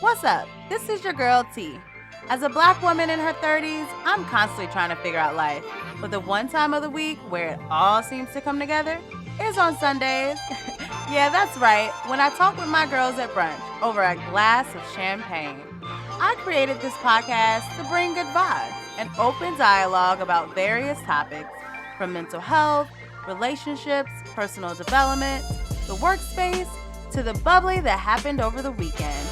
What's up? This is your girl T. As a black woman in her 30s, I'm constantly trying to figure out life. But the one time of the week where it all seems to come together is on Sundays. Yeah, that's right. When I talk with my girls at brunch over a glass of champagne. I created this podcast to bring good vibes and open dialogue about various topics from mental health, relationships, personal development, the workspace, to the bubbly that happened over the weekend.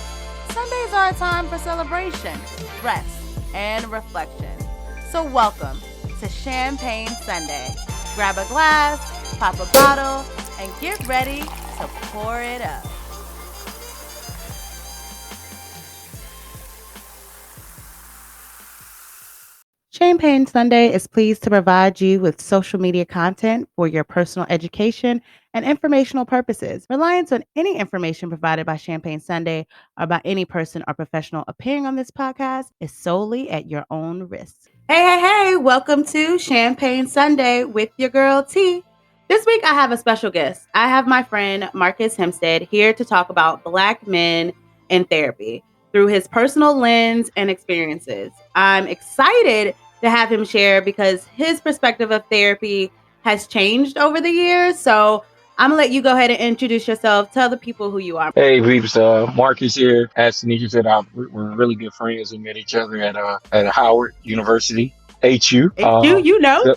Sundays are a time for celebration, rest, and reflection. So welcome to Champagne Sunday. Grab a glass, pop a bottle, and get ready to pour it up. Champagne Sunday is pleased to provide you with social media content for your personal education and informational purposes. Reliance on any information provided by Champagne Sunday or by any person or professional appearing on this podcast is solely at your own risk. Hey, welcome to Champagne Sunday with your girl T. This week I have a special guest. I have my friend Marcus Hempstead here to talk about Black men in therapy through his personal lens and experiences. I'm excited to have him share because his perspective of therapy has changed over the years. So I'm gonna let you go ahead and introduce yourself. Tell the people who you are. Hey, peeps, Marcus here. As Tanisha said, we're really good friends. We met each other at Howard University, HU. You know.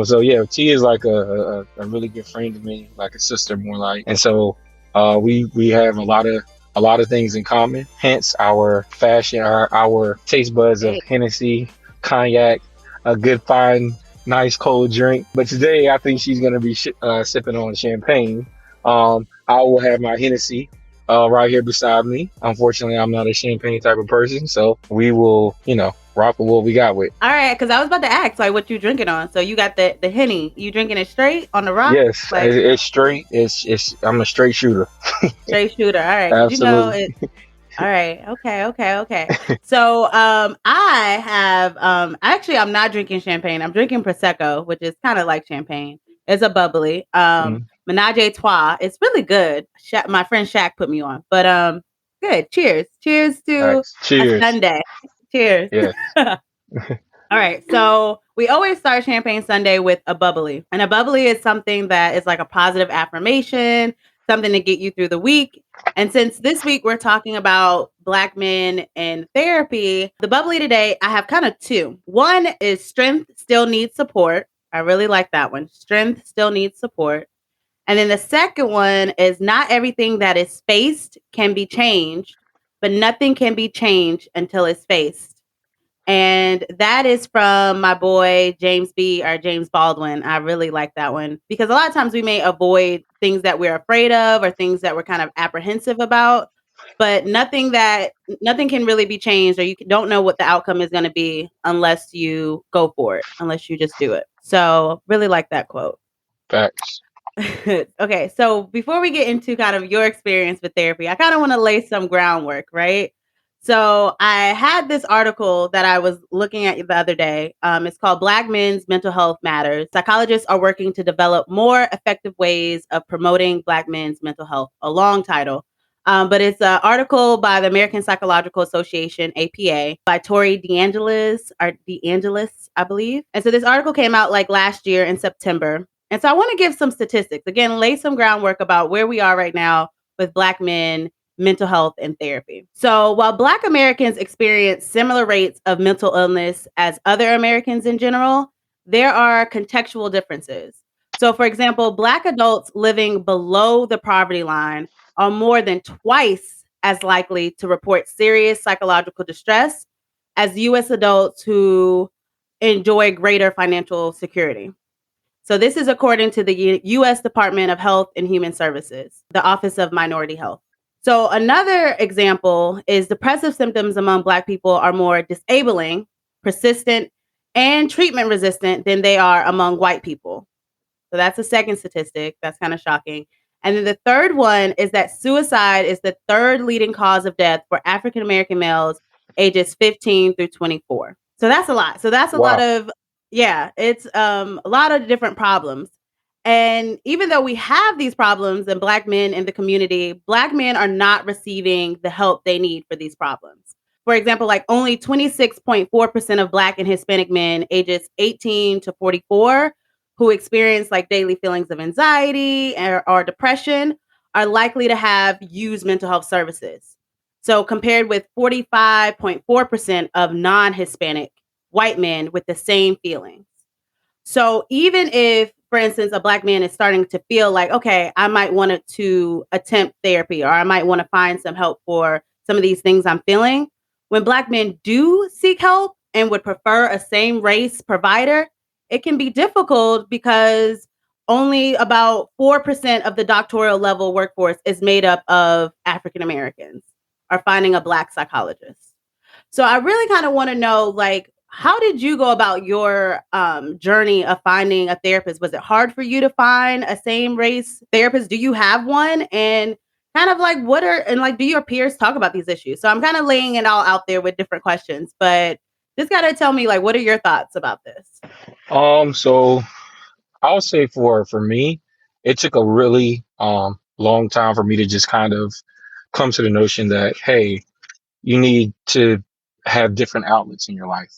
So yeah, T is like a really good friend to me, like a sister more like. And so we have a lot of things in common. Hence our fashion, our taste buds of Hennessy, cognac, a good fine, nice cold drink. But today I think she's gonna be sipping on champagne. I will have my Hennessy right here beside me. Unfortunately, I'm not a champagne type of person, so we will, rock with what we got with. All right, because I was about to ask, like, what you drinking on? So you got the Henny. You drinking it straight on the rock? Yes, it's straight. I'm a straight shooter. Straight shooter. All right. Absolutely. All right. Okay. So I have actually I'm not drinking champagne. I'm drinking Prosecco, which is kind of like champagne. It's a bubbly. Menage a trois. It's really good. My friend Shaq put me on. But good. Cheers. Cheers to Cheers. a Sunday. Cheers. Yeah. All right. So we always start Champagne Sunday with a bubbly. And a bubbly is something that is like a positive affirmation, something to get you through the week. And since this week we're talking about Black men and therapy, the bubbly today, I have kind of two. One is strength still needs support. I really like that one. Strength still needs support. And then the second one is not everything that is faced can be changed, but nothing can be changed until it's faced. And that is from my boy, James Baldwin. I really like that one because a lot of times we may avoid things that we're afraid of or things that we're kind of apprehensive about, but nothing can really be changed, or you don't know what the outcome is going to be unless you go for it, unless you just do it. So really like that quote. Facts. Okay. So before we get into kind of your experience with therapy, I kind of want to lay some groundwork, right? So I had this article that I was looking at the other day. It's called Black Men's Mental Health Matters. Psychologists are working to develop more effective ways of promoting Black men's mental health. A long title. But it's an article by the American Psychological Association, APA, by Tori DeAngelis, I believe. And so this article came out like last year in September. And so I want to give some statistics. Again, lay some groundwork about where we are right now with Black men, mental health, and therapy. So while Black Americans experience similar rates of mental illness as other Americans in general, there are contextual differences. So for example, Black adults living below the poverty line are more than twice as likely to report serious psychological distress as U.S. adults who enjoy greater financial security. So this is according to the U.S. Department of Health and Human Services, the Office of Minority Health. So another example is depressive symptoms among Black people are more disabling, persistent, and treatment resistant than they are among white people. So that's a second statistic. That's kind of shocking. And then the third one is that suicide is the third leading cause of death for African American males ages 15 through 24. So that's a lot. So that's a lot of, it's a lot of different problems. And even though we have these problems and Black men in the community, Black men are not receiving the help they need for these problems. For example, like only 26.4% of Black and Hispanic men ages 18 to 44 who experience like daily feelings of anxiety or depression are likely to have used mental health services. So, compared with 45.4% of non Hispanic white men with the same feelings. So even if, for instance, a Black man is starting to feel like, okay, I might want to attempt therapy or I might want to find some help for some of these things I'm feeling, when Black men do seek help and would prefer a same race provider, it can be difficult because only about 4% of the doctoral level workforce is made up of African Americans or finding a Black psychologist. So I really kind of want to know, like, how did you go about your journey of finding a therapist? Was it hard for you to find a same race therapist? Do you have one? And kind of like, what are, and like, do your peers talk about these issues? So I'm kind of laying it all out there with different questions, but just got to tell me, like, what are your thoughts about this? So I'll say for me, it took a really long time for me to just kind of come to the notion that, hey, you need to have different outlets in your life.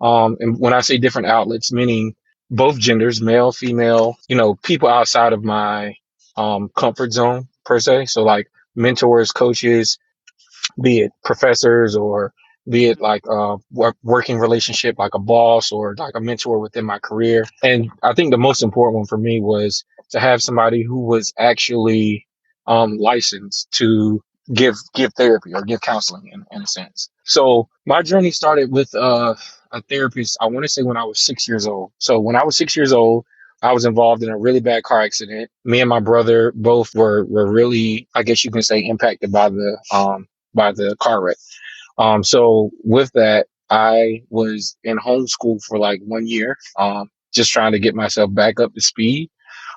And when I say different outlets, meaning both genders, male, female, people outside of my comfort zone per se. So like mentors, coaches, be it professors or be it like a working relationship, like a boss or like a mentor within my career. And I think the most important one for me was to have somebody who was actually licensed to give therapy or give counseling in a sense. So my journey started with a therapist. I want to say when I was 6 years old. So when I was 6 years old, I was involved in a really bad car accident. Me and my brother both were really, I guess you can say, impacted by the car wreck. So with that, I was in homeschool for like 1 year, just trying to get myself back up to speed.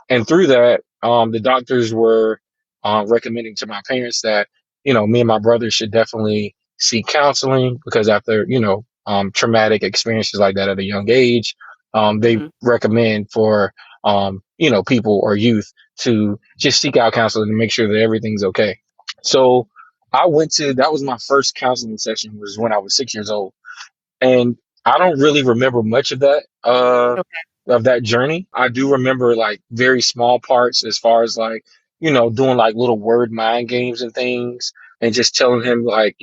And through that, the doctors were recommending to my parents that, me and my brother should definitely seek counseling because after, traumatic experiences like that at a young age, they Hmm. recommend for, people or youth to just seek out counseling to make sure that everything's okay. So that was my first counseling session was when I was 6 years old. And I don't really remember much Okay. of that journey. I do remember like very small parts as far as like, doing like little word mind games and things and just telling him like,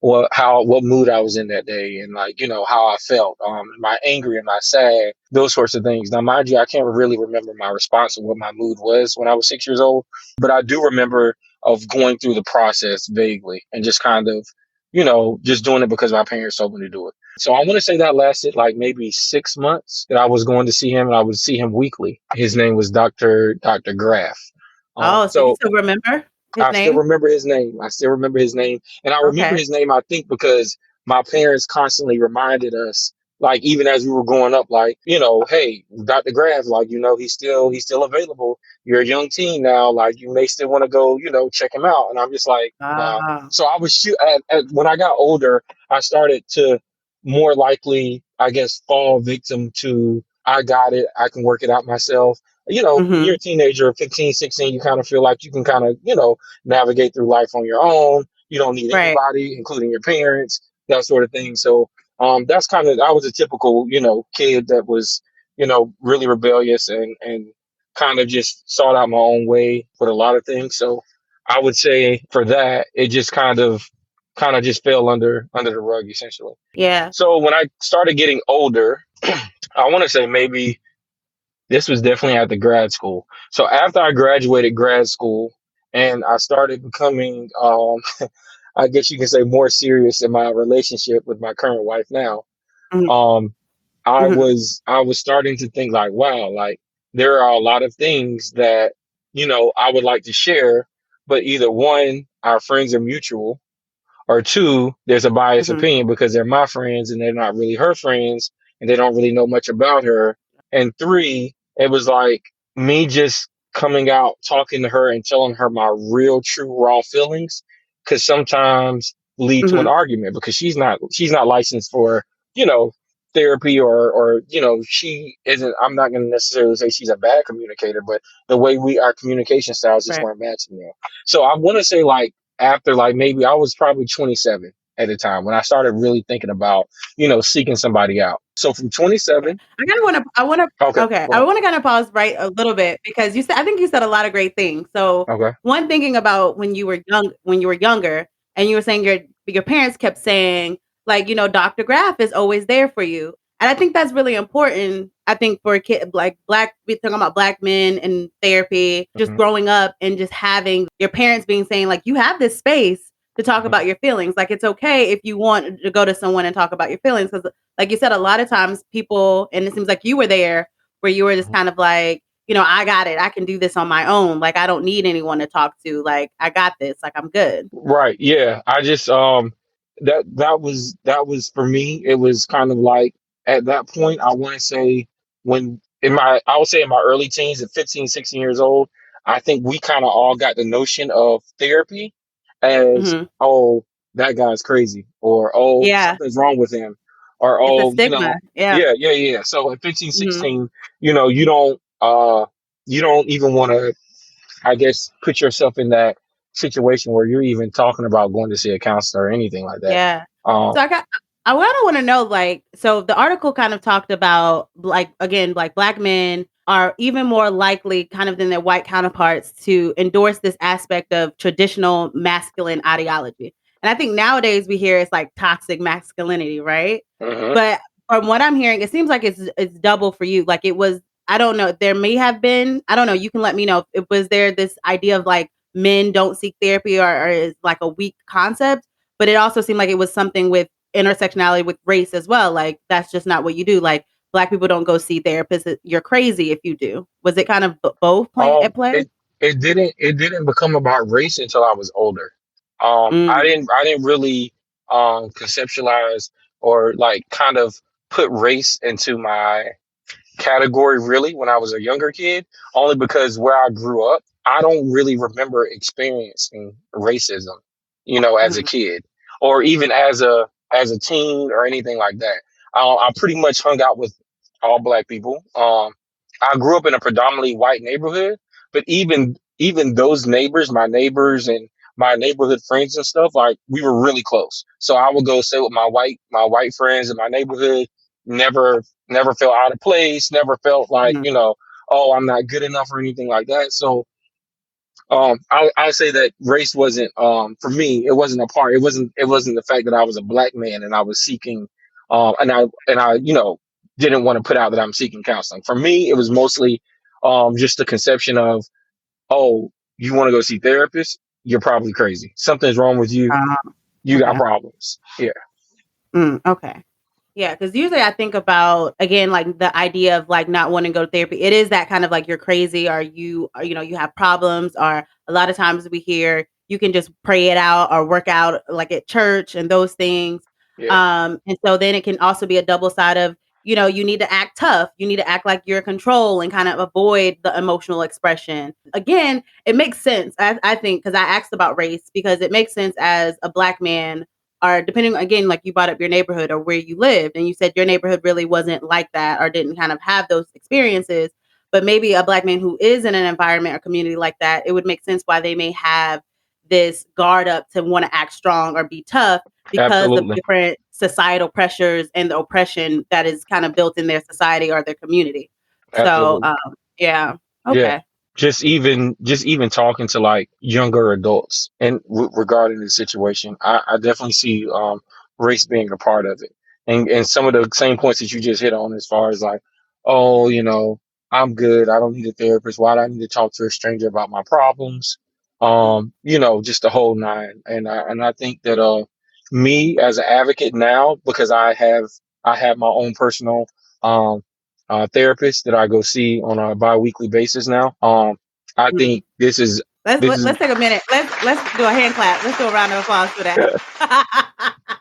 what mood I was in that day and like, how I felt. Am I angry? Am I sad? Those sorts of things. Now, mind you, I can't really remember my response or what my mood was when I was 6 years old, but I do remember of going through the process vaguely and just kind of, just doing it because my parents told me to do it. So I want to say that lasted like maybe 6 months that I was going to see him and I would see him weekly. His name was Dr. Graff. Oh, so you So still remember his I still name? remember his name. I still remember his name. And I remember Okay. his name, I think, because my parents constantly reminded us, like, even as we were growing up, like, hey, Dr. Graff, like, he's still available. You're a young teen now. Like, you may still want to go, check him out. And I'm just like, nah. Ah. So I was when I got older, I started to more likely, I guess, fall victim to, I got it. I can work it out myself. When you're Hmm. a teenager, 15, 16, you kind of feel like you can kind of, navigate through life on your own. You don't need Right. anybody, including your parents, that sort of thing. So that's kind of I was a typical, kid that was, really rebellious and kind of just sought out my own way with a lot of things. So I would say for that, it just kind of just fell under the rug essentially. Yeah. So when I started getting older, I want to say maybe this was definitely at the grad school. So after I graduated grad school and I started becoming, I guess you can say more serious in my relationship with my current wife now. Hmm. Um, I Hmm. was starting to think like, wow, like there are a lot of things that, I would like to share, but either one, our friends are mutual, or two, there's a biased Hmm. opinion because they're my friends and they're not really her friends and they don't really know much about her. And three, it was like me just coming out, talking to her and telling her my real, true, raw feelings could sometimes lead to an Hmm. argument because she's not licensed for, you know, therapy, or she isn't. I'm not going to necessarily say she's a bad communicator, but the way our communication styles just Right. weren't matching there. So I want to say, like, after, like, maybe I was probably 27 at the time when I started really thinking about seeking somebody out. So from Okay. 27. Okay, I go wanna kinda pause right a little bit because I think you said a lot of great things. So, ahead. Okay. one thinking about when you were younger, and you were saying your parents kept saying, like, "Dr. Graff is always there for you." And I think that's really important, I think, for a kid like we talking about black men in therapy, just Hmm. growing up and just having your parents being saying, like, "You have this space to talk Hmm. about your feelings. Like, it's okay if you want to go to someone and talk about your feelings." Because like you said, a lot of times people, and it seems like you were there, where you were just kind of like, I got it. I can do this on my own. Like, I don't need anyone to talk to. Like, I got this. Like, I'm good. Right. Yeah. I just that was for me. It was kind of like at that point, I want to say, when in my I would say in my early teens at 15, 16 years old, I think we kind of all got the notion of therapy as, Hmm. oh, that guy's crazy, or oh, Yeah. something's wrong with him, or It's a oh, stigma. Yeah. yeah, yeah, yeah. So at 15, Hmm. 16, you don't even want to, I guess, put yourself in that situation where you're even talking about going to see a counselor or anything like that. Yeah. Um, So I kinda wanna know, like, so the article kind of talked about, like, again, like, black men are even more likely kind of than their white counterparts to endorse this aspect of traditional masculine ideology. And I think nowadays we hear it's like toxic masculinity, right? mhm. But from what I'm hearing, it seems like it's double for you. Like, it was, I don't know, there may have been, I don't know, you can let me know, if was there this idea of, like, men don't seek therapy, or is like a weak concept, but it also seemed like it was something with intersectionality with race as well. Like, that's just not what you do. Like, black people don't go see therapists. You're crazy if you do. Was it kind of both playing Um, at play? it didn't become about race until I was older. I Mm, didn't really conceptualize, or like kind of put race into my category really when I was a younger kid, only because where I grew up, I don't really remember experiencing racism, as a mhm, kid, or even as a teen or anything like that. I pretty much hung out with all black people. I grew up in a predominantly white neighborhood, but even those neighbors, my neighbors and my neighborhood friends and stuff, like, we were really close. So I would go stay with my white friends in my neighborhood. Never felt out of place, never felt like, mhm, oh, I'm not good enough or anything like that. So I'll say that race wasn't, for me, it wasn't a part. It wasn't the fact that I was a black man and I was seeking, and I didn't want to put out that I'm seeking counseling. For me, it was mostly just the conception of, oh, you want to go see therapists? You're probably crazy. Something's wrong with you. You got okay. problems. Yeah. Okay. Yeah, because usually I think about, again, like, the idea of, like, not wanting to go to therapy. It is that kind of like, you're crazy, or you have problems, or a lot of times we hear you can just pray it out or work out, like, at church and those things. Yeah. And so then it can also be a double side of, you need to act tough. You need to act like you're in control and kind of avoid the emotional expression. Again, it makes sense. I think, because I asked about race, because it makes sense as a black man, or depending, again, like you brought up your neighborhood or where you lived, and you said your neighborhood really wasn't like that, or didn't kind of have those experiences. But maybe a black man who is in an environment or community like that, it would make sense why they may have this guard up to want to act strong or be tough, because of Absolutely. different societal pressures and the oppression that is kind of built in their society or their community. So, Absolutely. yeah. Yeah. Okay. Just even talking to, like, younger adults and regarding the situation, I definitely see race being a part of it. And some of the same points that you just hit on, as far as like, oh, I'm good. I don't need a therapist. Why do I need to talk to a stranger about my problems? Mm, Just the whole nine. And I think that me as an advocate now, because I have my own personal um therapist that I go see on a biweekly basis now. I mm. think this is Let's this let, is let's take a minute. Let's do a hand clap. Let's do a round of applause for that.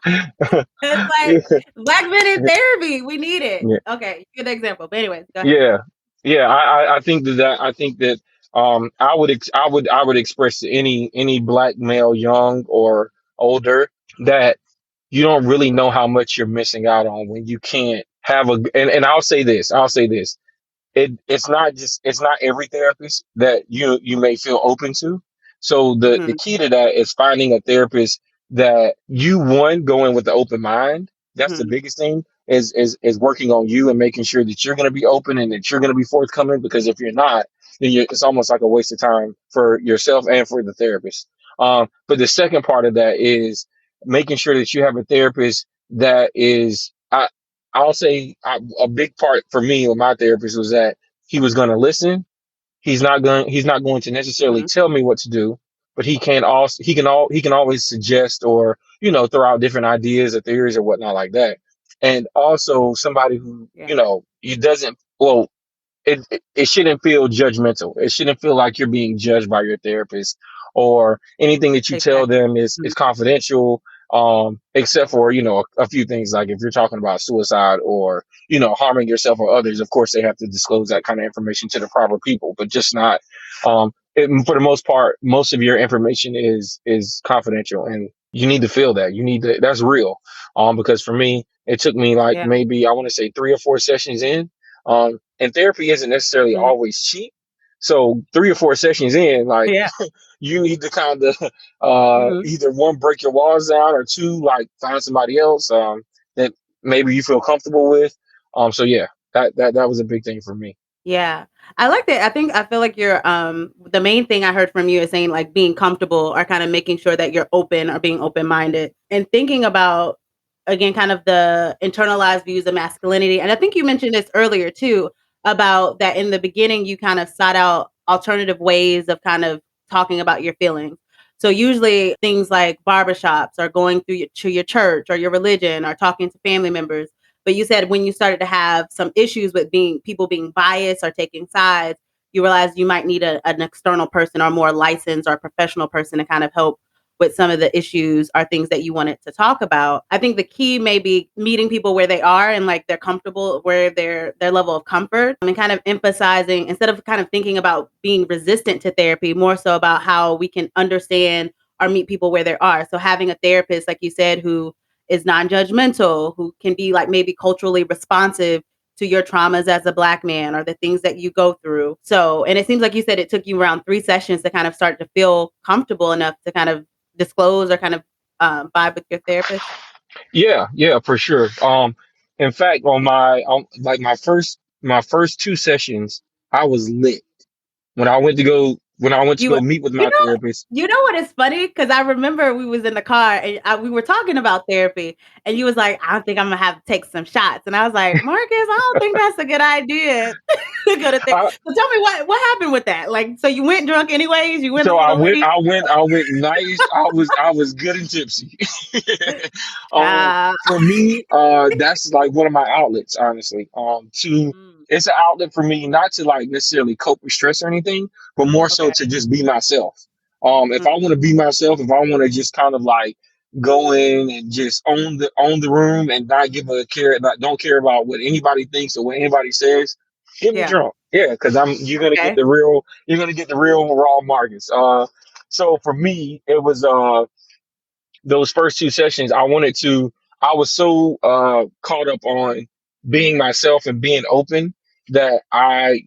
It's like black men in therapy. We need it. yeah, Okay, good example. But anyways, go ahead. yeah, yeah. I think that I would express to any black male, young or older, that you don't really know how much you're missing out on when you can't have a and I'll say this, it's not every therapist that you may feel open to. So the Mhm. key to that is finding a therapist that you, one, go in with the open mind. That's the Mhm. biggest thing, is working on you and making sure that you're going to be open and that you're going to be forthcoming, because if you're not, then it's almost like a waste of time for yourself and for the therapist. But the second part of that is making sure that you have a therapist that is, I'll say, a big part for me with my therapist was that he was going to listen. He's not going to necessarily Mhm. tell me what to do, but he can always suggest, or throw out different ideas or theories or whatnot like that. And also somebody who, Yeah. he doesn't, well, it shouldn't feel judgmental. It shouldn't feel like you're being judged by your therapist, or anything that you tell Exactly. them is Mhm. confidential. Except for, a few things, like if you're talking about suicide or, harming yourself or others, of course they have to disclose that kind of information to the proper people, but just not, for the most part, most of your information is confidential, and you need to feel that. That's real. Because for me, it took me like Yeah. maybe, I want to say, 3 or 4 sessions in. And therapy isn't necessarily Mhm. always cheap. So 3 or 4 sessions in, like, Yeah. you need to kind of, Mhm. either one, break your walls down, or two, like, find somebody else that maybe you feel comfortable with. So yeah, that was a big thing for me. Yeah. I like that. I feel like you're the main thing I heard from you is saying like being comfortable or kind of making sure that you're open or being open-minded and thinking about again kind of the internalized views of masculinity. And I think you mentioned this earlier too about that in the beginning you kind of sought out alternative ways of kind of talking about your feelings. So usually things like barbershops or going to your church or your religion or talking to family members, but you said when you started to have some issues with being biased or taking sides, you realized you might need an external person or more licensed or professional person to kind of help with some of the issues or things that you wanted to talk about. I think the key may be meeting people where they are and like they're comfortable where their level of comfort and kind of emphasizing instead of kind of thinking about being resistant to therapy, more so about how we can understand or meet people where they are. So having a therapist, like you said, who is non-judgmental, who can be like maybe culturally responsive to your traumas as a black man or the things that you go through. So, and it seems like you said it took you around 3 sessions to kind of start to feel comfortable enough to kind of disclose or kind of vibe with your therapist. Yeah, yeah, for sure. In fact, on like my first 2 sessions, I was lit when I went to You go meet with you my know therapist. you know what is funny? Because I remember we was in the car and we were talking about therapy, and you was like, "I don't think I'm gonna have to take some shots," and I was like, "Marcus, I don't think that's a good idea to go to therapy." So tell me what happened with that? Like, so you went drunk anyways? You went a So I little went, late? I went nice. I was good and tipsy. Ah, For me, that's like one of my outlets, honestly. mm, It's an outlet for me, not to like necessarily cope with stress or anything, but more so okay. to just be myself. If I Mm, want to be myself, if I want to just kind of like go in and just own the room and not give a care, not, don't care about what anybody thinks or what anybody says, get me yeah. drunk. Yeah, because you're gonna get Okay. the real raw markets. So for me, it was those first 2 sessions. I was so caught up on being myself and being open that I,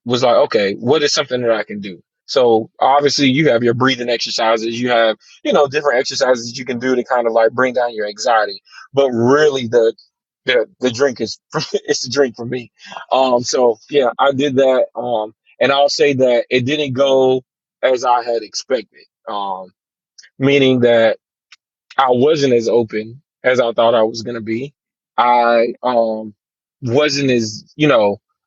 was like, okay, what is something that I can do? So obviously you have your breathing exercises, you have, different exercises that you can do to kind of like bring down your anxiety. But really the drink is it's the drink for me. So yeah, I did that. And I'll say that it didn't go as I had expected. Meaning that I wasn't as open as I thought I was gonna be. I wasn't as,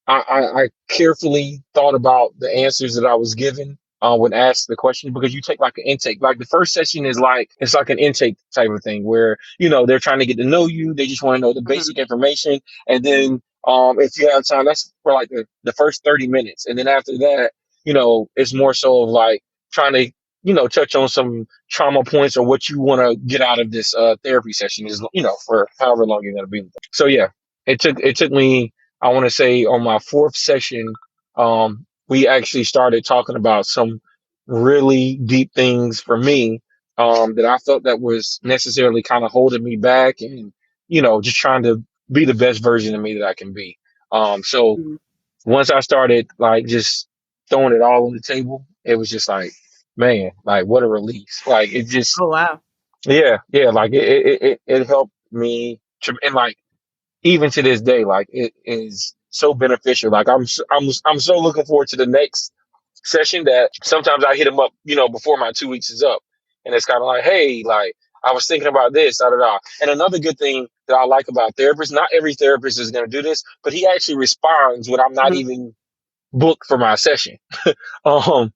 I carefully thought about the answers that I was given when asked the question, because you take like an intake. Like the first session is like, it's like an intake type of thing where, they're trying to get to know you, they just want to know the Mhm. basic information. And then if you have time, that's for like the first 30 minutes. And then after that, it's more so of like trying to, touch on some trauma points or what you want to get out of this therapy session, is, for however long you're going to be with them. So yeah, it took me, I want to say, on my fourth session, we actually started talking about some really deep things for me, that I felt that was necessarily kind of holding me back, and just trying to be the best version of me that I can be. So Mhm. once I started like just throwing it all on the table, it was just like, man, like what a release. Like it just, Oh, wow. yeah, like it helped me and like even to this day, like it is so beneficial. Like I'm so looking forward to the next session that sometimes I hit them up, before my 2 weeks is up, and it's kind of like, hey, like I was thinking about this, da da da. And another good thing that I like about therapists, not every therapist is going to do this, but he actually responds when I'm not Mhm. even booked for my session. Um,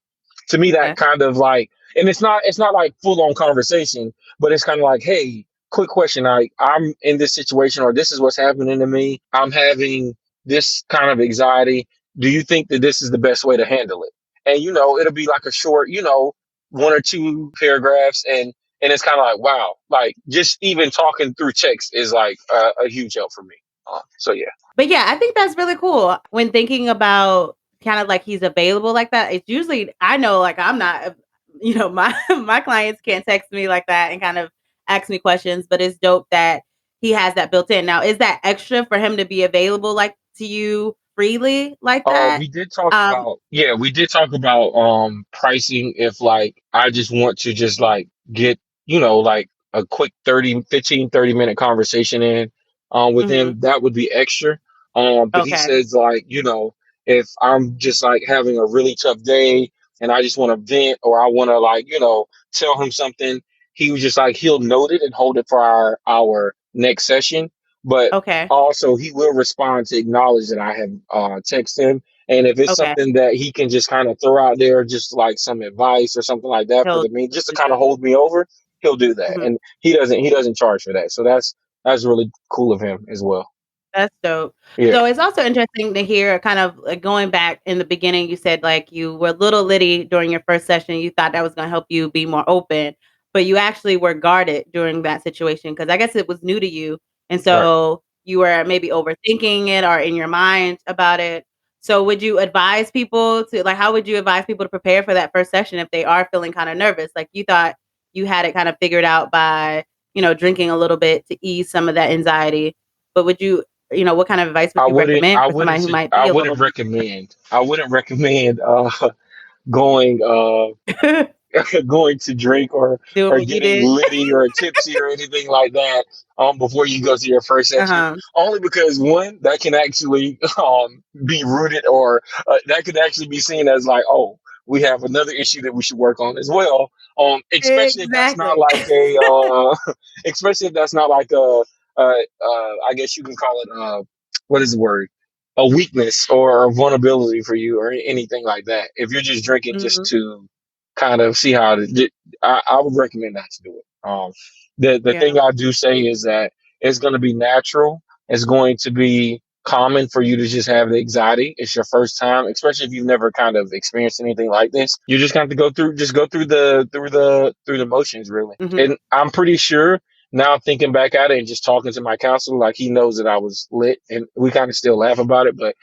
to me, that Okay. kind of like, and it's not like full on conversation, but it's kind of like, hey, quick question. Like I'm in this situation, or this is what's happening to me. I'm having this kind of anxiety. Do you think that this is the best way to handle it? And it'll be like a short, one or two paragraphs, and it's kind of like, wow, like just even talking through text is like a huge help for me. So yeah. But yeah, I think that's really cool. When thinking about kind of like he's available like that, it's usually I know like I'm not, my my clients can't text me like that and kind of ask me questions, but it's dope that he has that built in. Now, is that extra for him to be available like to you freely like that? We did talk Um, about, yeah, we did talk about pricing if like I just want to just like get, like a quick 30 minute conversation in with mhm. him, that would be extra. But he Okay. says like, if I'm just like having a really tough day and I just want to vent or I want to like, tell him something, he was just like he'll note it and hold it for our next session. But Okay. also, he will respond to acknowledge that I have texted him. And if it's Okay. something that he can just kind of throw out there, just like some advice or something like that for He'll the me, just to do kind of that. hold me over, he'll do that. Mhm. And he doesn't charge for that. So that's really cool of him as well. That's dope. Yeah. So it's also interesting to hear kind of like going back in the beginning, you said like you were a little litty during your first session. You thought that was going to help you be more open, but you actually were guarded during that situation because I guess it was new to you. And Right. so you were maybe overthinking it or in your mind about it. So would you advise people to like, how would you advise people to prepare for that first session if they are feeling kind of nervous? Like you thought you had it kind of figured out by, drinking a little bit to ease some of that anxiety. But would you what kind of advice would I you wouldn't. recommend I for wouldn't. somebody who might I be a wouldn't little recommend. I wouldn't recommend going going to drink doing or what you getting did? litty or tipsy or anything like that before you go to your first session. Uh-huh. Only because one, that can actually be rooted or that could actually be seen as like, oh, we have another issue that we should work on as well. Especially if that's not Exactly. like a especially if that's not like I guess you can call it what is the word, a weakness or a vulnerability for you or anything like that. If you're just drinking just Mhm. to kind of see how I would recommend not to do it. The Yeah. thing I do say is that it's going to be natural. It's going to be common for you to just have the anxiety. It's your first time, especially if you've never kind of experienced anything like this. You just have to go through the motions really. Mhm. And I'm pretty sure now thinking back at it and just talking to my counselor, like he knows that I was lit, and we kind of still laugh about it. But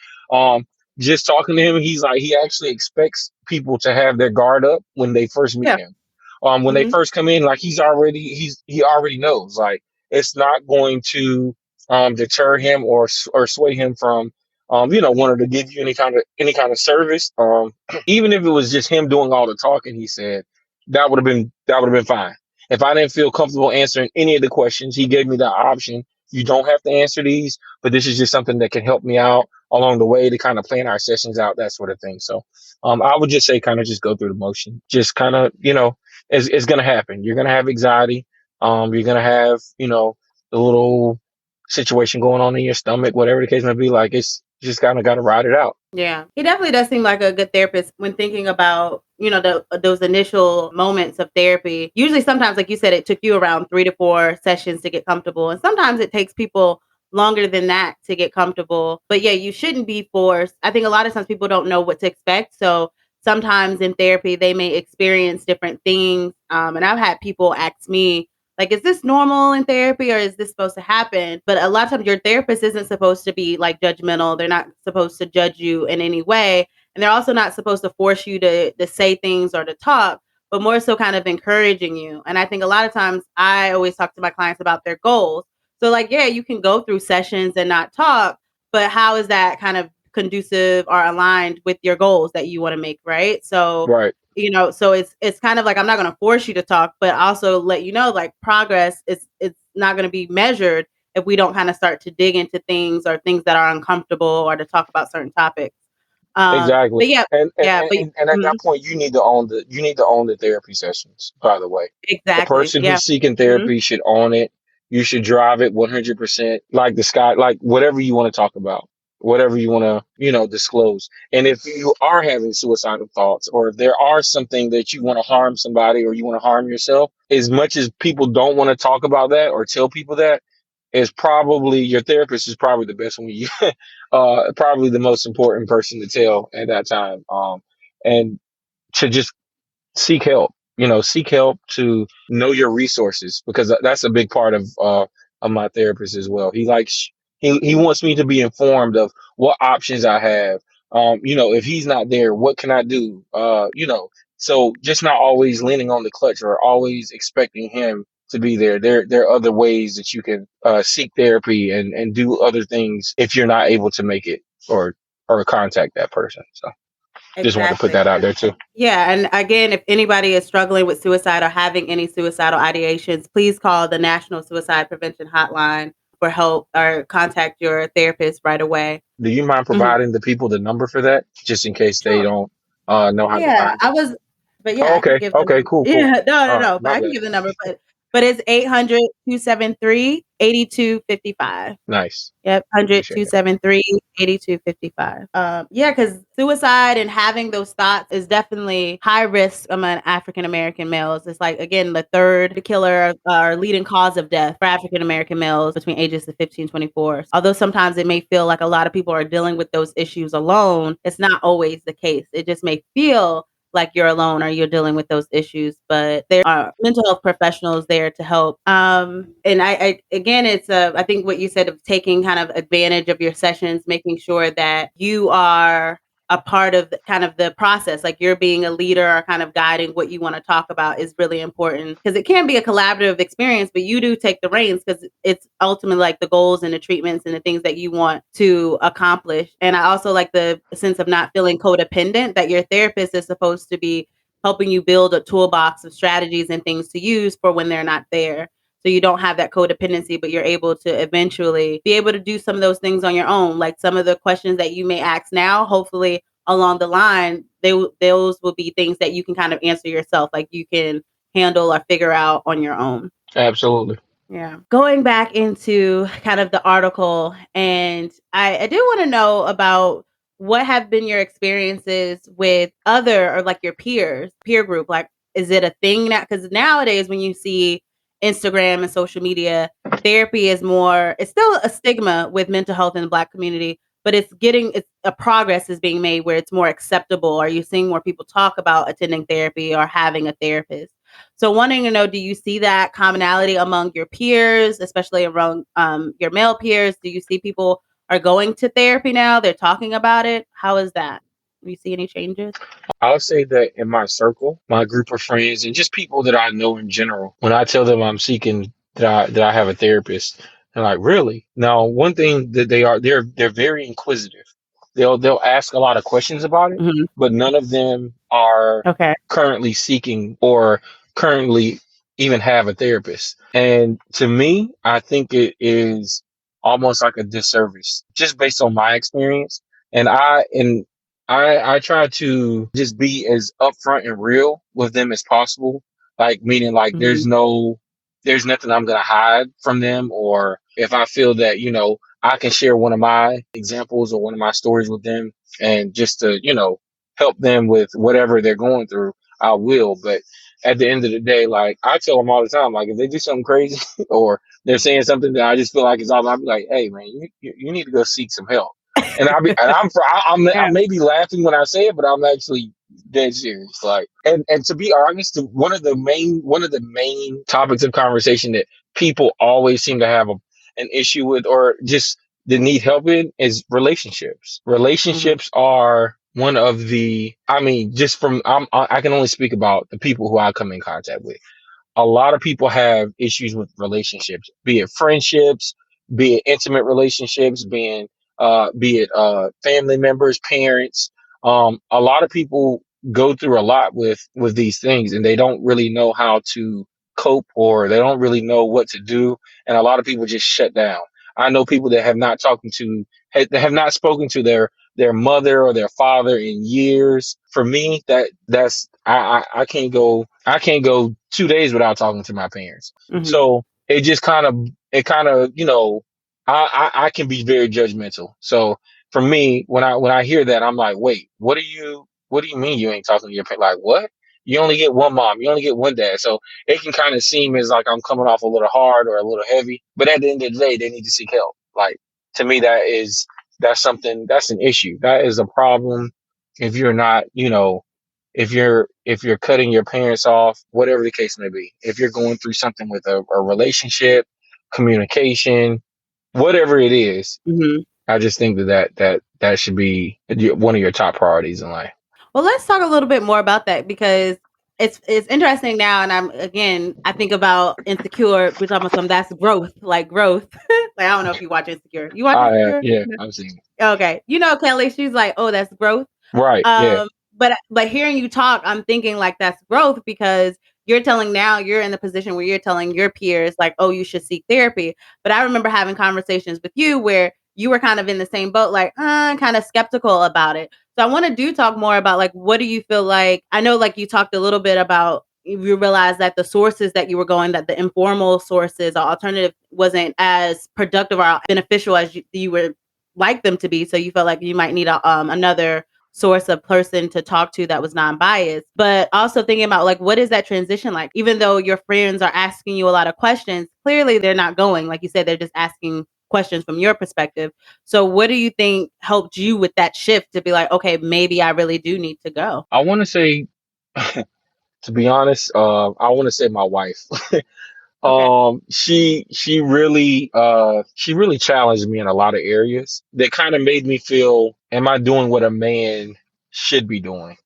just talking to him, he's like he actually expects people to have their guard up when they first meet Yeah. him. When they Mhm. first come in, like he already knows like it's not going to deter him or sway him from wanting to give you any kind of service. Even if it was just him doing all the talking, he said that would have been fine. If I didn't feel comfortable answering any of the questions, he gave me that option. You don't have to answer these, but this is just something that can help me out along the way to kind of plan our sessions out, that sort of thing. So, I would just say kind of just go through the motion. Just kind of, it's going to happen. You're going to have anxiety. You're going to have, the little situation going on in your stomach, whatever the case may be. Like, it's just kind of got to ride it out. Yeah. He definitely does seem like a good therapist when thinking about, those initial moments of therapy. Usually sometimes, like you said, it took you around 3 to 4 sessions to get comfortable, and sometimes it takes people longer than that to get comfortable. But yeah, you shouldn't be forced. I think a lot of times people don't know what to expect, so sometimes in therapy, they may experience different things, and I've had people ask me, like, "Is this normal in therapy or is this supposed to happen?" But a lot of times your therapist isn't supposed to be, like, judgmental. They're not supposed to judge you in any way, and they're also not supposed to force you to say things or to talk, but more so kind of encouraging you. And I think a lot of times I always talk to my clients about their goals. So like, yeah, you can go through sessions and not talk, but how is that kind of conducive or aligned with your goals that you want to make, right? So, Right. so it's kind of like I'm not going to force you to talk, but also let you know like progress is it's not going to be measured if we don't kind of start to dig into things or things that are uncomfortable or to talk about certain topics. Exactly. But yeah, And and, yeah, and but and at that mhm, point you need to own the therapy sessions, by the way. The exactly, person yeah, who's seeking hmm therapy should own it. You should drive it 100%, like the sky, like whatever you want to talk about, whatever you want to, disclose. And if you are having suicidal thoughts, or if there are something that you want to harm somebody or you want to harm yourself, as much as people don't want to talk about that or tell people that, is probably your therapist is probably the best one you probably the most important person to tell at that time. And to just seek help. Seek help to know your resources, because that's a big part of my therapist as well. He wants me to be informed of what options I have. If he's not there, what can I do? So just not always leaning on the clutch or always expecting him to be there. There are other ways that you can seek therapy and do other things if you're not able to make it or contact that person. So just wanted to put exactly. that out there too. Yeah, and again, if anybody is struggling with suicide or having any suicidal ideations, please call the National Suicide Prevention Hotline for help or contact your therapist right away. Do you mind Mhm. providing the people the number for that, just in case they Sure. don't know how to Yeah, find it? but yeah, Oh, I can okay. give the Okay. number. Cool. Cool. Yeah, no, no, All right. no, but My I can bad. give the number, but it's 800-273-8255. Nice. Yep, 100 Appreciate two it. seven three 8255. Yeah, because suicide and having those thoughts is definitely high risk among African American males. It's like, again, the third killer or leading cause of death for African American males between ages of 15 and 24. Although sometimes it may feel like a lot of people are dealing with those issues alone, it's not always the case. It just may feel like you're alone or you're dealing with those issues, but there are mental health professionals there to help. And I again, I think what you said of taking kind of advantage of your sessions, making sure that you are a part of kind of the process, like you're being a leader or kind of guiding what you want to talk about is really important because it can be a collaborative experience, but you do take the reins because it's ultimately like the goals and the treatments and the things that you want to accomplish. And I also like the sense of not feeling codependent, that your therapist is supposed to be helping you build a toolbox of strategies and things to use for when they're not there. So you don't have that codependency, but you're able to eventually be able to do some of those things on your own. Like some of the questions that you may ask now, hopefully along the line, those will be things that you can kind of answer yourself, like you can handle or figure out on your own. Absolutely. Yeah. Going back into kind of the article, and I do want to know about what have been your experiences with other or like your peer group. Like, is it a thing now? Because nowadays, when you see Instagram and social media, therapy is more, it's still a stigma with mental health in the Black community, but it's a progress is being made where it's more acceptable. Are you seeing more people talk about attending therapy or having a therapist? So wanting to know, do you see that commonality among your peers, especially around your male peers? Do you see people are going to therapy now? They're talking about it. How is that? Do you see any changes? I'll say that in my circle, my group of friends, and just people that I know in general, when I tell them I'm seeking that I have a therapist, they're like, "Really?" Now, one thing that they're very inquisitive. They'll ask a lot of questions about it, Mhm. but none of them are Okay. currently seeking or currently even have a therapist. And to me, I think it is almost like a disservice, just based on my experience. And I try to just be as upfront and real with them as possible. Like, meaning like Mhm. there's nothing I'm gonna hide from them, or if I feel that, I can share one of my examples or one of my stories with them and just to, help them with whatever they're going through, I will. But at the end of the day, like I tell them all the time, like if they do something crazy or they're saying something that I just feel like is off, I'll be like, hey man, you need to go seek some help. And I Yeah. may be laughing when I say it, but I'm actually dead serious. Like, and to be honest, one of the main topics of conversation that people always seem to have an issue with, or just that need help in, is relationships. Mhm. Relationships are one of the. I mean, just from I can only speak about the people who I come in contact with. a lot of people have issues with relationships, be it friendships, be it intimate relationships, be it family members, parents. A lot of people go through a lot with these things, and they don't really know how to cope, or they don't really know what to do, and a lot of people just shut down. I know people that have not talking to that have not spoken to their mother or their father in years. For me, that's I can't go, I can't go 2 days without talking to my parents. Hmm. So it just kind of, I can be very judgmental. So for me, when I hear that, I'm like, wait, what do you mean you ain't talking to your parents? Like, what? You only get one mom, you only get one dad. So it can kind of seem as like I'm coming off a little hard or a little heavy. But at the end of the day, they need to seek help. Like, to me, that's something, that's an issue. That is a problem. If you're not, if you're cutting your parents off, whatever the case may be, if you're going through something with a relationship, communication, whatever it is, Hmm. I just think that should be one of your top priorities in life. Well, let's talk a little bit more about that because it's interesting now, and I think about Insecure. We're talking about some that's growth, like growth. Like, I don't know if you watch Insecure. You watch I Insecure? Yeah, I've seen it. Okay, Kelly. She's like, oh, that's growth. Right. Yeah. But hearing you talk, I'm thinking like that's growth because you're telling now you're in the position where you're telling your peers like, oh, you should seek therapy. But I remember having conversations with you where you were kind of in the same boat, like kind of skeptical about it. So I want to do talk more about like what do you feel like? I know like you talked a little bit about you realized that the sources that you were going, that the informal sources or alternative wasn't as productive or beneficial as you were like them to be. So you felt like you might need another source of person to talk to that was non-biased, but also thinking about like what is that transition like, even though your friends are asking you a lot of questions, clearly they're not going, like you said, they're just asking questions from your perspective. So what do you think helped you with that shift to be like, okay, maybe I really do need to go? I want to say, to be honest, I want to say my wife. Okay. She really challenged me in a lot of areas that kind of made me feel, am I doing what a man should be doing?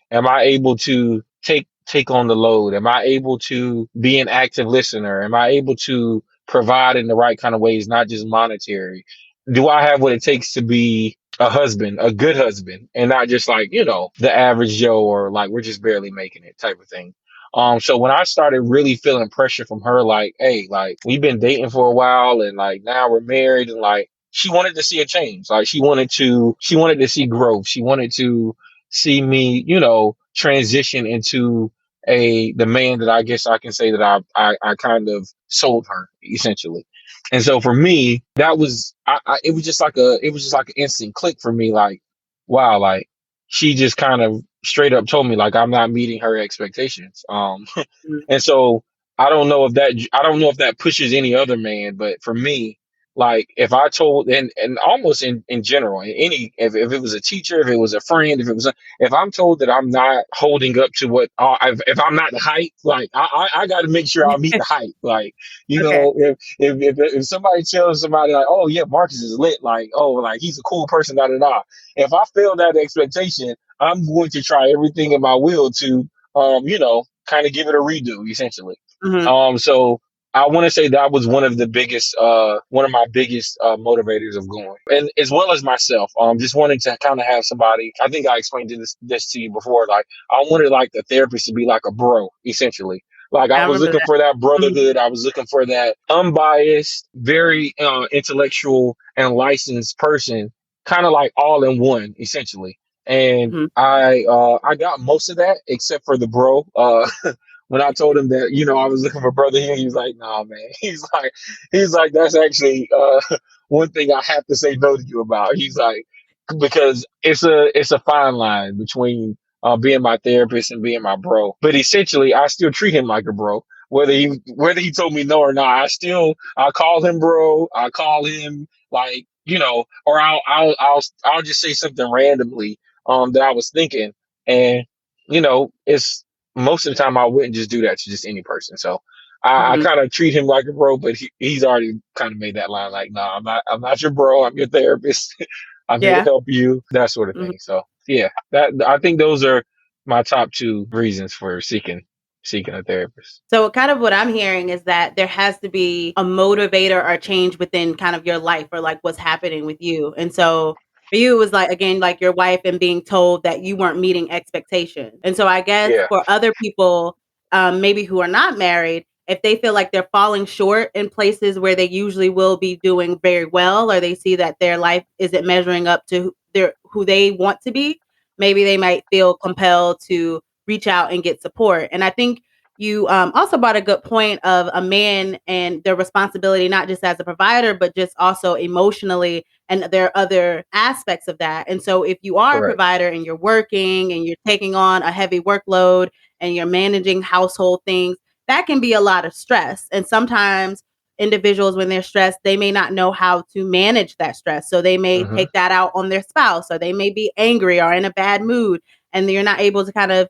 Am I able to take on the load? Am I able to be an active listener? Am I able to provide in the right kind of ways, not just monetary? Do I have what it takes to be a husband, a good husband, and not just like, the average Joe, or like we're just barely making it type of thing. So when I started really feeling pressure from her, like, hey, like we've been dating for a while and like now we're married, and like she wanted to see a change. Like she wanted to see growth. She wanted to see me, transition into the man that I guess I can say that I kind of sold her essentially. And so for me, that was it was just like an instant click for me, like, wow, like she just kind of straight up told me like I'm not meeting her expectations. Mhm. And so I don't know if that pushes any other man, but for me, like if I told, and almost in general, in any, if it was a teacher, if it was a friend, if I'm told that I'm not holding up to what, if I'm not the height, like I got to make sure I meet the height. Like, Okay. if somebody tells somebody like, oh yeah, Marcus is lit, like, oh, like he's a cool person, da da da. If I fail that expectation, I'm going to try everything in my will to, kind of give it a redo, essentially. Hmm. So I want to say that was one of my biggest motivators of going, and as well as myself, just wanting to kind of have somebody. I think I explained this to you before. Like I wanted like the therapist to be like a bro, essentially. Like I I was remember looking that. for that Hmm. brotherhood. I was looking for that unbiased, very intellectual and licensed person, kind of like all in one, essentially. And Hmm. I got most of that except for the bro. When I told him that, I was looking for brother here, he was like, nah, man. He's like, that's actually one thing I have to say no to you about. He's like, because it's a fine line between being my therapist and being my bro. But essentially, I still treat him like a bro. Whether he told me no or not, I call him bro. I call him like, or I'll just say something randomly that I was thinking, and it's most of the time I wouldn't just do that to just any person. So I Hmm. kind of treat him like a bro, but he's already kind of made that line like, no, I'm not your bro. I'm your therapist. I'm here to Yeah. help you, that sort of Hmm. thing. So yeah, that I think those are my top two reasons for seeking a therapist. So kind of what I'm hearing is that there has to be a motivator or change within kind of your life or like what's happening with you. And so for you, it was like, again, like your wife and being told that you weren't meeting expectations. And so I guess Yeah, for other people, maybe who are not married, if they feel like they're falling short in places where they usually will be doing very well, or they see that their life isn't measuring up to who they want to be, maybe they might feel compelled to reach out and get support. And I think you also brought a good point of a man and their responsibility, not just as a provider, but just also emotionally. And there are other aspects of that. And so, if you are a correct. provider and you're working and you're taking on a heavy workload and you're managing household things, that can be a lot of stress. And sometimes individuals, when they're stressed, they may not know how to manage that stress. So, they may Hmm. take that out on their spouse, or they may be angry or in a bad mood. And you're not able to kind of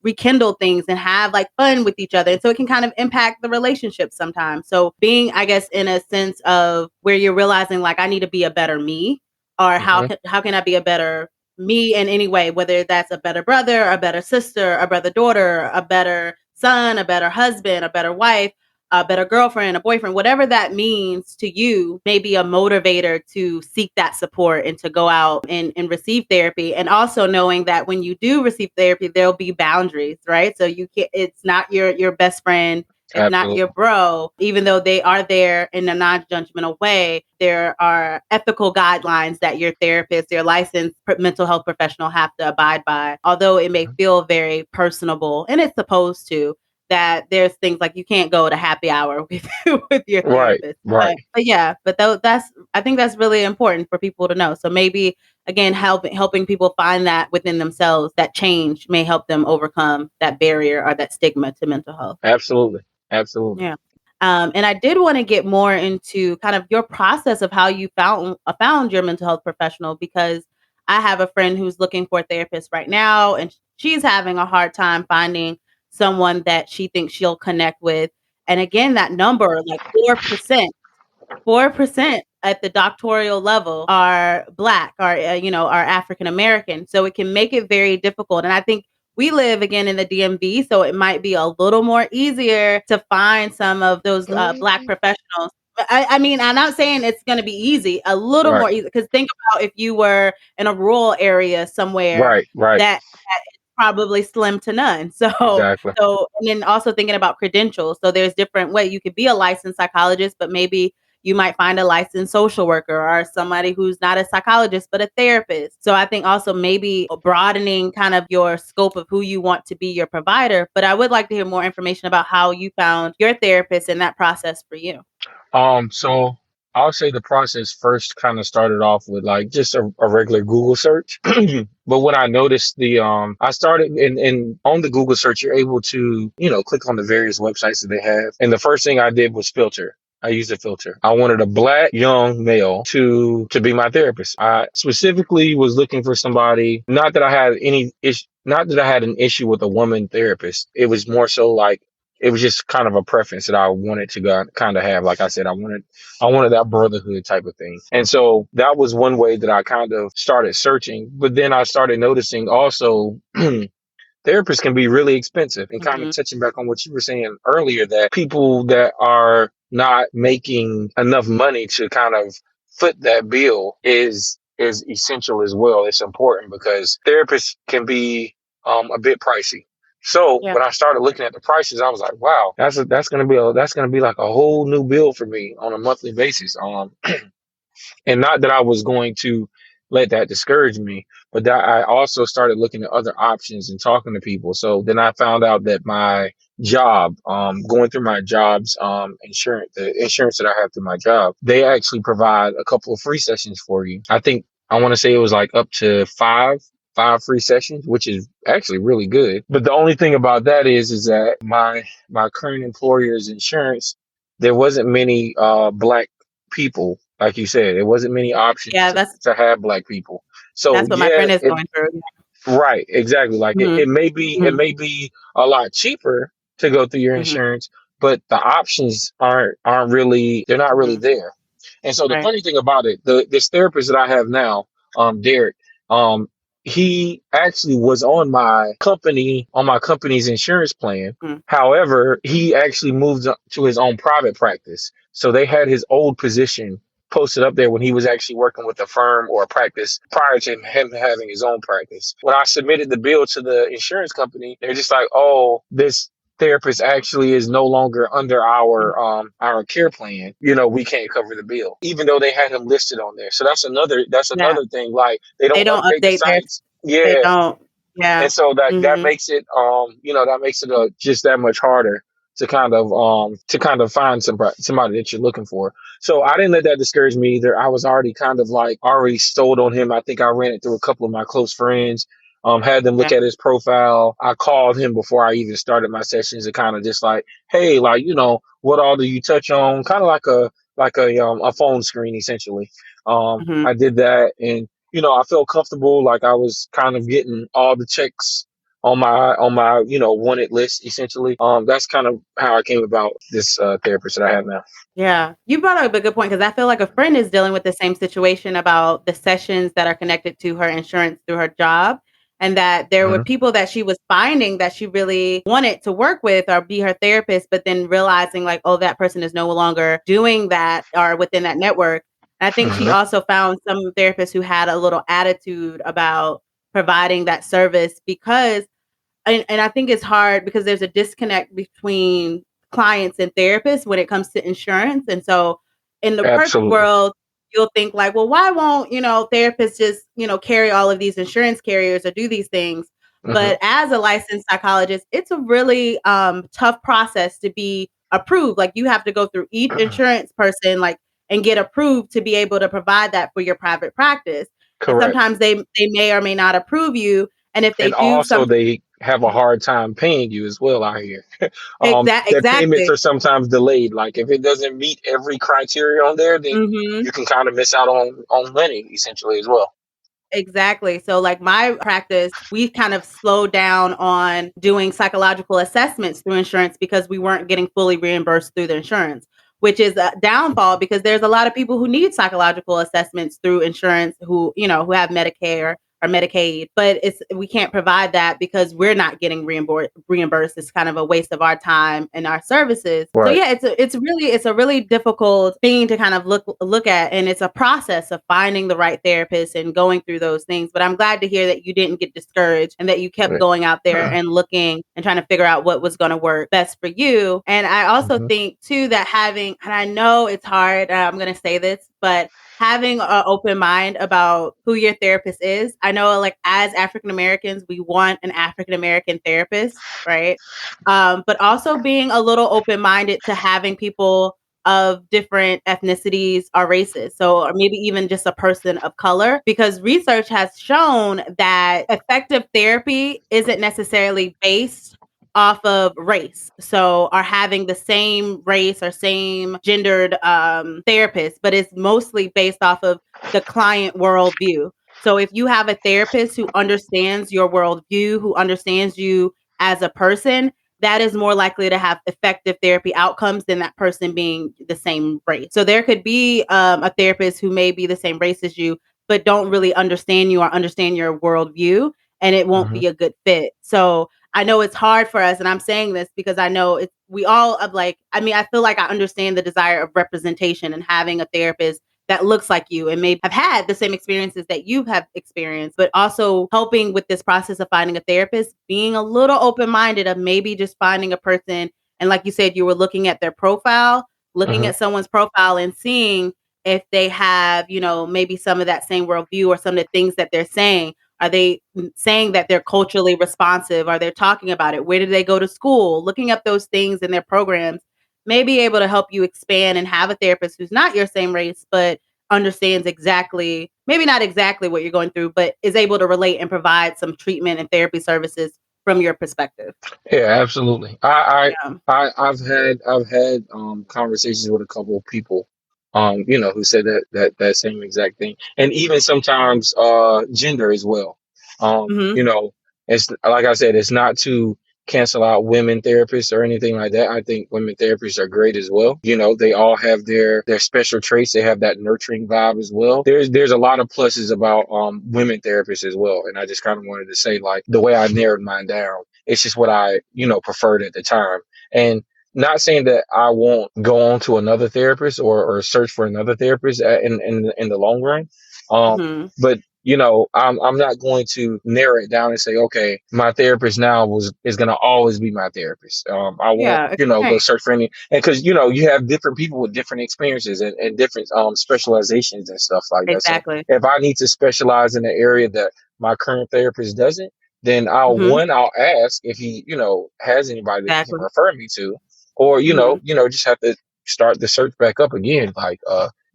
rekindle things and have like fun with each other. And so it can kind of impact the relationship sometimes. So being, I guess, in a sense of where you're realizing like I need to be a better me, or Hmm. how can I be a better me in any way, whether that's a better brother, a better sister, a brother daughter, a better son, a better husband, a better wife, a better girlfriend, a boyfriend, whatever that means to you, may be a motivator to seek that support and to go out and receive therapy. And also knowing that when you do receive therapy, there'll be boundaries, right? So you can't, it's not your best friend, it's not your Absolutely. bro, even though they are there in a non-judgmental way. There are ethical guidelines that your therapist, your licensed mental health professional have to abide by. Although it may feel very personable, and it's supposed to, that there's things like you can't go to happy hour with with your Right, therapist. right. But yeah, but that's, I think that's really important for people to know. So maybe again, helping people find that within themselves, that change may help them overcome that barrier or that stigma to mental health. Absolutely, absolutely. Yeah. And I did want to get more into kind of your process of how you found your mental health professional, because I have a friend who's looking for a therapist right now, and she's having a hard time finding someone that she thinks she'll connect with. And again, that number, like 4% at the doctoral level are Black, are, are African American. So it can make it very difficult. And I think we live again in the DMV, so it might be a little more easier to find some of those Black Mm. professionals. I mean, I'm not saying it's going to be easy, a little Right, more easy, because think about if you were in a rural area somewhere right, right. that is probably slim to none. So, Exactly. and then also thinking about credentials. So there's different way you could be a licensed psychologist, but maybe you might find a licensed social worker or somebody who's not a psychologist but a therapist. So I think also maybe broadening kind of your scope of who you want to be your provider. But I would like to hear more information about how you found your therapist and that process for you. So I'll say the process first kind of started off with like just a regular Google search. But when I noticed I started in on the Google search, you're able to, click on the various websites that they have. And the first thing I did was filter. I used a filter. I wanted a Black young male to be my therapist. I specifically was looking for somebody, not that I had any issue, not that I had an issue with a woman therapist. It was more so like it was just kind of a preference that I wanted to kind of have. Like I said, I wanted that brotherhood type of thing. And so that was one way that I kind of started searching. But then I started noticing also therapists can be really expensive, and kind of Mhm. touching back on what you were saying earlier, that people that are not making enough money to kind of foot that bill is essential as well. It's important because therapists can be a bit pricey. So Yeah. when I started looking at the prices, I was like, wow, that's gonna be like a whole new bill for me on a monthly basis. And not that I was going to let that discourage me, but that I also started looking at other options and talking to people. So then I found out that my job, going through my job's insurance, the insurance that I have through my job, they actually provide a couple of free sessions for you. I want to say it was like up to five free sessions, which is actually really good. But the only thing about that is that my current employer's insurance, there wasn't many Black people. Like you said, there wasn't many options Yeah, to have Black people. So that's what my yeah, friend is it going through. right, exactly. Like it, Mhm. it may be it Mhm. may be a lot cheaper to go through your Mhm. insurance, but the options aren't really, they're not really Mhm. there. And so the Right. funny thing about it, this therapist that I have now, Derek, um, he actually was on my company's insurance plan. Mm. However, he actually moved up to his own private practice. So they had his old position posted up there when he was actually working with a firm or a practice prior to him having his own practice. When I submitted the bill to the insurance company, they're just like, "Oh, this therapist actually is no longer under Mm. our care plan. You know, we can't cover the bill, even though they had him listed on there." So that's Yeah. another thing. Like they They don't don't update the update their sites. they Yeah, don't. Yeah. and so that Mhm. makes it that makes it just that much harder to kind of find somebody that you're looking for. So I didn't let that discourage me either. I was already kind of like already sold on him. I think I ran it through a couple of my close friends. Had them look Yeah. at his profile. I called him before I even started my sessions and kind of just like, hey, like, what all do you touch on? Kind of like a phone screen essentially. Mhm. I did that, and I felt comfortable, like I was kind of getting all the checks on my wanted list essentially. That's kind of how I came about this therapist that I have now. Yeah, you brought up a good point because I feel like a friend is dealing with the same situation about the sessions that are connected to her insurance through her job, and that there were Hmm. people that she was finding that she really wanted to work with or be her therapist, but then realizing like, oh, that person is no longer doing that or within that network. And I think she Hmm. also found some therapists who had a little attitude about providing that service because and I think it's hard because there's a disconnect between clients and therapists when it comes to insurance. And so in the perfect Absolutely. world, you'll think like, well, why won't, therapists just, carry all of these insurance carriers or do these things? Hmm. But as a licensed psychologist, it's a really tough process to be approved. Like you have to go through each insurance person, like, and get approved to be able to provide that for your private practice. And Correct. sometimes they may or may not approve you. And if they And do also something they have a hard time paying you as well out here. Their payments Exactly. are sometimes delayed. Like if it doesn't meet every criteria on there, then Mhm. you can kind of miss out on money essentially as well. Exactly. So, like, my practice, we kind of slowed down on doing psychological assessments through insurance because we weren't getting fully reimbursed through the insurance, which is a downfall because there's a lot of people who need psychological assessments through insurance who have Medicare or Medicaid, but we can't provide that because we're not getting reimbursed. It's kind of a waste of our time and our services. So Right. yeah, it's a really difficult thing to kind of look at, and it's a process of finding the right therapist and going through those things. But I'm glad to hear that you didn't get discouraged and that you kept Right. going out there and looking and trying to figure out what was going to work best for you. And I also Hmm. think too that and I know it's hard, I'm going to say this, but having an open mind about who your therapist is. I know, like, as African Americans, we want an African American therapist, right? But also being a little open minded to having people of different ethnicities or races. So, or maybe even just a person of color, because research has shown that effective therapy isn't necessarily based off of race. So, are having the same race or same gendered therapist, but it's mostly based off of the client worldview. So, if you have a therapist who understands your worldview, who understands you as a person, that is more likely to have effective therapy outcomes than that person being the same race. So there could be a therapist who may be the same race as you, but don't really understand you or understand your worldview, and it won't Hmm. be a good fit. So I know it's hard for us, and I'm saying this because I know it's we all of like. I mean, I feel like I understand the desire of representation and having a therapist that looks like you and may have had the same experiences that you have experienced, but also helping with this process of finding a therapist, being a little open minded of maybe just finding a person. And like you said, you were looking at their profile, looking Hmm. at someone's profile and seeing if they have, maybe some of that same worldview or some of the things that they're saying. Are they saying that they're culturally responsive? Are they talking about it? Where did they go to school? Looking up those things in their programs may be able to help you expand and have a therapist who's not your same race, but understands exactly, maybe not exactly what you're going through, but is able to relate and provide some treatment and therapy services from your perspective. Yeah, absolutely. Yeah. I've had conversations with a couple of people, who said that same exact thing, and even sometimes gender as well. Hmm. It's like I said, it's not to cancel out women therapists or anything like that. I think women therapists are great as well. You know, they all have their special traits. They have that nurturing vibe as well. There's a lot of pluses about women therapists as well. And I just kind of wanted to say, like, the way I narrowed mine down, it's just what I, preferred at the time. And not saying that I won't go on to another therapist or search for another therapist in the long run. Mhm. But I'm not going to narrow it down and say, okay, my therapist now is going to always be my therapist. I won't, Yeah, go right. search for any, and because you have different people with different experiences and different specializations and stuff like that. So Exactly. if I need to specialize in an area that my current therapist doesn't, then Mhm. I'll ask if he has anybody that he can Exactly. refer me to, or Mhm. just have to start the search back up again, like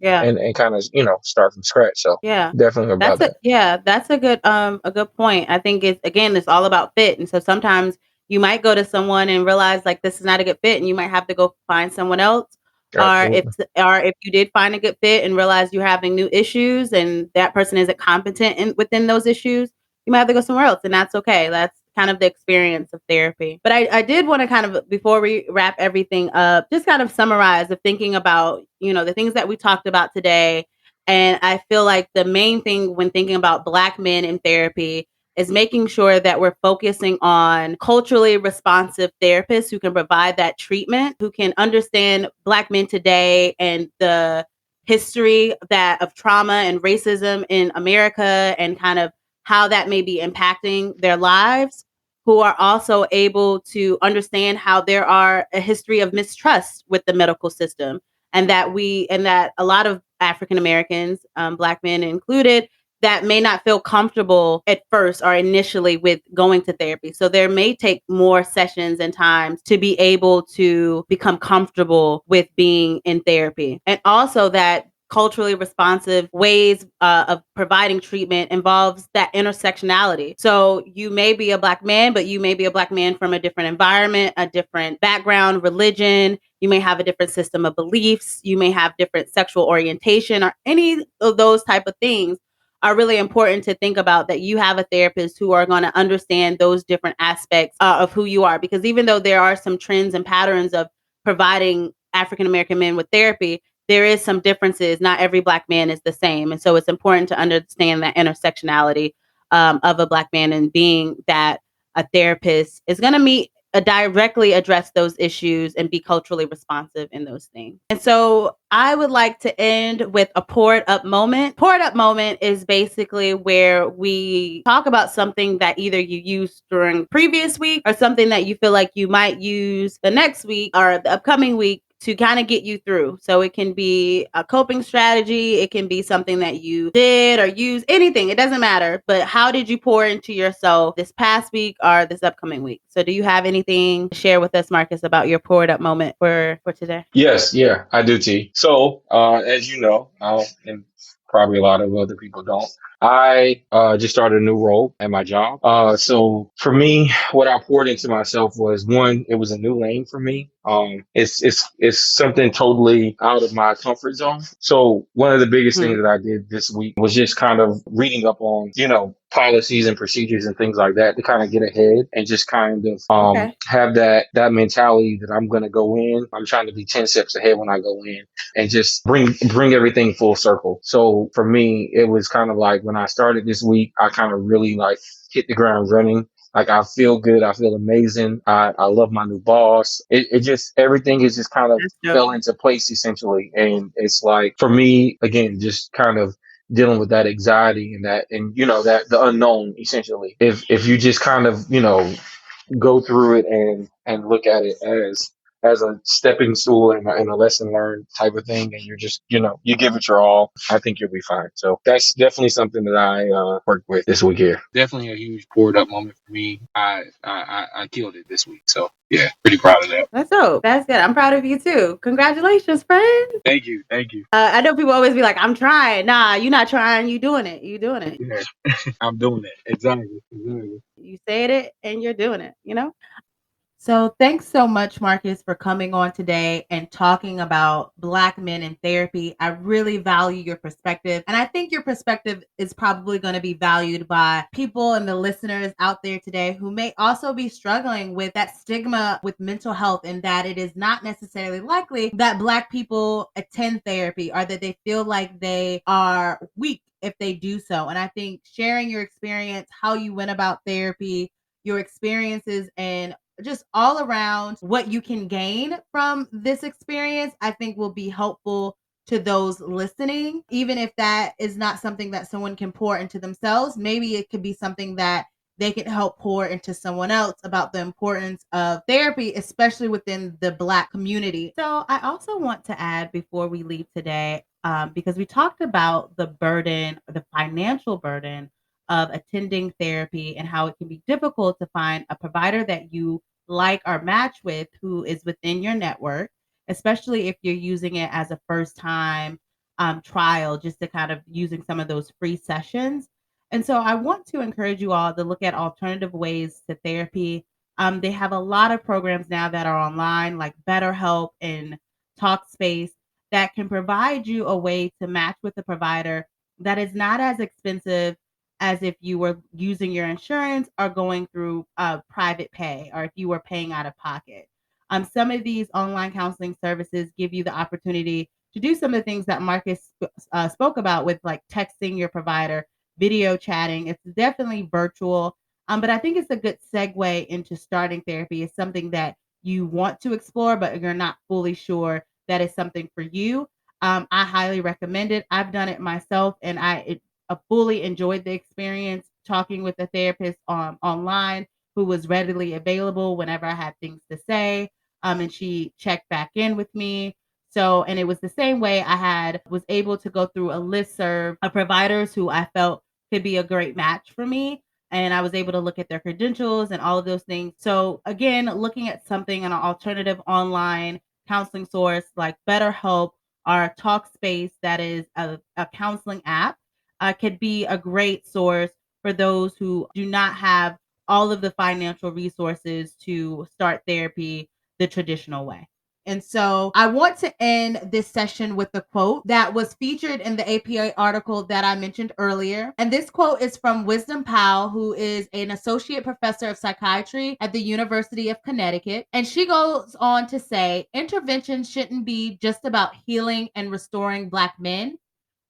Yeah. and kind of start from scratch. So Yeah. definitely about that. That's a good point. I think it's all about fit. And so sometimes you might go to someone and realize like this is not a good fit and you might have to go find someone else. Absolutely. Or if you did find a good fit and realize you're having new issues and that person isn't competent within those issues, you might have to go somewhere else and that's okay. That's kind of the experience of therapy. But I did want to kind of before we wrap everything up, just kind of summarize of thinking about, the things that we talked about today, and I feel like the main thing when thinking about Black men in therapy is making sure that we're focusing on culturally responsive therapists who can provide that treatment, who can understand Black men today and the history that of trauma and racism in America and kind of how that may be impacting their lives, who are also able to understand how there are a history of mistrust with the medical system and that a lot of African Americans, Black men included, that may not feel comfortable at first or initially with going to therapy. So there may take more sessions and times to be able to become comfortable with being in therapy. And also that culturally responsive ways of providing treatment involves that intersectionality. So you may be a Black man, but you may be a Black man from a different environment, a different background, religion. You may have a different system of beliefs. You may have different sexual orientation or any of those type of things are really important to think about, that you have a therapist who are going to understand those different aspects of who you are. Because even though there are some trends and patterns of providing African American men with therapy, there is some differences. Not every Black man is the same. And so it's important to understand that intersectionality of a Black man, and being that a therapist is going to meet directly address those issues and be culturally responsive in those things. And so I would like to end with a pour it up moment. Pour it up moment is basically where we talk about something that either you used during previous week or something that you feel like you might use the next week or the upcoming week to kind of get you through. So it can be a coping strategy, it can be something that you did or use, anything, it doesn't matter. But how did you pour into yourself this past week or this upcoming week? So do you have anything to share with us, Marcus, about your pour it up moment for today? Yes, yeah, I do, T. So, as you know, and probably a lot of other people don't, I just started a new role at my job. So for me, what I poured into myself was, one, it was a new lane for me. It's something totally out of my comfort zone. So one of the biggest things Hmm. that I did this week was just kind of reading up on, policies and procedures and things like that to kind of get ahead and just kind of Okay. have that mentality that I'm gonna go in. I'm trying to be 10 steps ahead when I go in and just bring everything full circle. So for me, it was kind of like when I started this week, I kind of really like hit the ground running. Like I feel good. I feel amazing. I love my new boss. It just, everything is just kind of That's dope. fell into place essentially. And it's like, for me, again, just kind of dealing with that anxiety and that the unknown essentially. If you just kind of, go through it and look at it as a stepping stool and a lesson learned type of thing, and you're just you give it your all, I think you'll be fine. So that's definitely something that I worked with this week here. Definitely a huge poured up moment for me. I killed it this week, so yeah, pretty proud of that. That's dope. That's good. I'm proud of you too. Congratulations, friend. Thank you, thank you. I know people always be like, I'm trying. Nah, you're not trying. You doing it. You doing it. Yeah, I'm doing it exactly. You said it and you're doing it, you know? So, thanks so much, Marcus, for coming on today and talking about Black men in therapy. I really value your perspective. And I think your perspective is probably going to be valued by people and the listeners out there today who may also be struggling with that stigma with mental health, and that it is not necessarily likely that Black people attend therapy or that they feel like they are weak if they do so. And I think sharing your experience, how you went about therapy, your experiences, and just all around what you can gain from this experience, I think will be helpful to those listening. Even if that is not something that someone can pour into themselves, maybe it could be something that they can help pour into someone else about the importance of therapy, especially within the Black community. So, I also want to add before we leave today, because we talked about the burden, the financial burden of attending therapy and how it can be difficult to find a provider that you like or match with who is within your network, especially if you're using it as a first time trial, just to kind of using some of those free sessions. And so I want to encourage you all to look at alternative ways to therapy. They have a lot of programs now that are online, like BetterHelp and Talkspace, that can provide you a way to match with a provider that is not as expensive as if you were using your insurance or going through private pay, or if you were paying out of pocket. Some of these online counseling services give you the opportunity to do some of the things that Marcus spoke about, with like texting your provider, video chatting. It's definitely virtual, but I think it's a good segue into starting therapy. It's something that you want to explore, but you're not fully sure that is something for you. I highly recommend it. I've done it myself, and fully enjoyed the experience talking with a therapist online who was readily available whenever I had things to say. And she checked back in with me. So, and it was the same way was able to go through a listserv of providers who I felt could be a great match for me. And I was able to look at their credentials and all of those things. So, again, looking at something, an alternative online counseling source like BetterHelp or Talkspace, that is a counseling app, could be a great source for those who do not have all of the financial resources to start therapy the traditional way. And so I want to end this session with a quote that was featured in the APA article that I mentioned earlier. And this quote is from Wisdom Powell, who is an associate professor of psychiatry at the University of Connecticut. And she goes on to say, intervention shouldn't be just about healing and restoring Black men,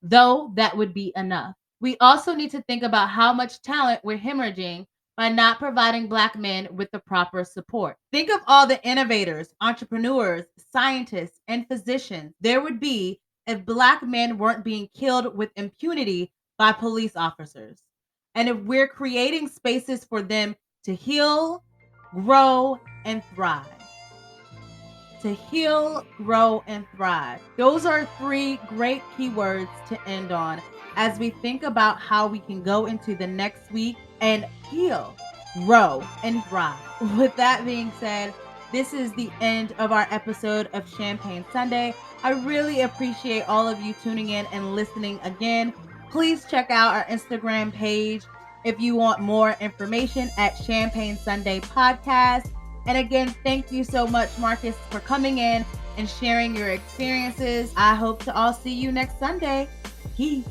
though that would be enough. We also need to think about how much talent we're hemorrhaging by not providing Black men with the proper support. Think of all the innovators, entrepreneurs, scientists, and physicians there would be if Black men weren't being killed with impunity by police officers. And if we're creating spaces for them to heal, grow, and thrive. To heal, grow, and thrive. Those are three great keywords to end on as we think about how we can go into the next week and heal, grow, and thrive. With that being said, this is the end of our episode of Champagne Sunday. I really appreciate all of you tuning in and listening again. Please check out our Instagram page if you want more information at Champagne Sunday Podcast. And again, thank you so much, Marcus, for coming in and sharing your experiences. I hope to all see you next Sunday. Peace.